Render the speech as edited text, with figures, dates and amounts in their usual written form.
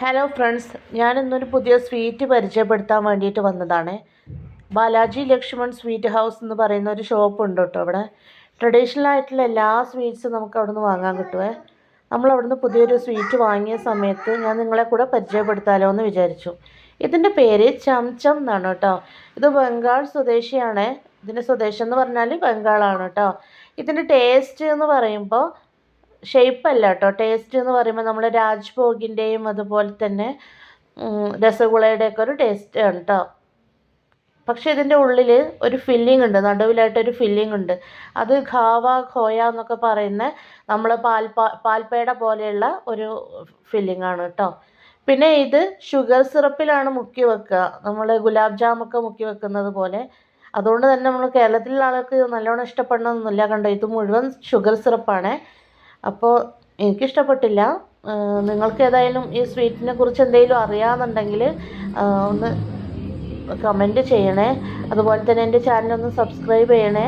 Hello friends, ഞാനിന്നൊരു പുതിയ sweet പരിചയപ്പെടുത്താൻ വേണ്ടിയിട്ട് വന്നതാണ്. ബാലാജി ലക്ഷ്മൺ സ്വീറ്റ് ഹൗസ് എന്ന് പറയുന്ന ഒരു ഷോപ്പ് ഉണ്ട് കേട്ടോ. അവിടെ ട്രഡീഷണൽ ആയിട്ടുള്ള എല്ലാ സ്വീറ്റ്സും നമുക്ക് അവിടെ നിന്ന് വാങ്ങാൻ കിട്ടുമേ. നമ്മൾ അവിടുന്ന് പുതിയൊരു സ്വീറ്റ് വാങ്ങിയ സമയത്ത് ഞാൻ നിങ്ങളെ കൂടെ പരിചയപ്പെടുത്താമല്ലോ എന്ന് വിചാരിച്ചു. ഇതിൻ്റെ പേര് ചംചം എന്നാണ് കേട്ടോ. ഇത് ബംഗാൾ സ്വദേശിയാണ്. ഇതിൻ്റെ സ്വദേശം എന്ന് പറഞ്ഞാൽ ബംഗാളാണ് കേട്ടോ. ഇതിൻ്റെ ടേസ്റ്റ് എന്ന് പറയുമ്പോൾ ഷേപ്പല്ല കേട്ടോ, ടേസ്റ്റ് എന്ന് പറയുമ്പോൾ നമ്മൾ രാജ്ഭോഗിൻ്റെയും അതുപോലെ തന്നെ രസഗുളയുടെയൊക്കെ ഒരു ടേസ്റ്റ് ആണ് കേട്ടോ. പക്ഷേ ഇതിൻ്റെ ഉള്ളിൽ ഒരു ഫില്ലിംഗ് ഉണ്ട്, നടുവിലായിട്ടൊരു ഫില്ലിംഗ് ഉണ്ട്. അത് ഖാവ ഖോയ എന്നൊക്കെ പറയുന്ന നമ്മൾ പാൽപ്പേട പോലെയുള്ള ഒരു ഫില്ലിംഗ് ആണ് കേട്ടോ. പിന്നെ ഇത് ഷുഗർ സിറപ്പിലാണ് മുക്കി വെക്കുക, നമ്മൾ ഗുലാബ് ജാമൊക്കെ മുക്കി വെക്കുന്നത് പോലെ. അതുകൊണ്ട് തന്നെ നമ്മൾ കേരളത്തിലുള്ള ആൾക്ക് നല്ലോണം ഇഷ്ടപ്പെടണമെന്നില്ല. കണ്ടോ, ഇത് മുഴുവൻ ഷുഗർ സിറപ്പാണ്. അപ്പോൾ എനിക്കിഷ്ടപ്പെട്ടില്ല. നിങ്ങൾക്ക് ഏതായാലും ഈ സ്വീറ്റിനെ കുറിച്ച് എന്തെങ്കിലും അറിയാമെന്നുണ്ടെങ്കിൽ ഒന്ന് കമൻറ്റ് ചെയ്യണേ. അതുപോലെ തന്നെ എൻ്റെ ചാനലൊന്ന് സബ്സ്ക്രൈബ് ചെയ്യണേ.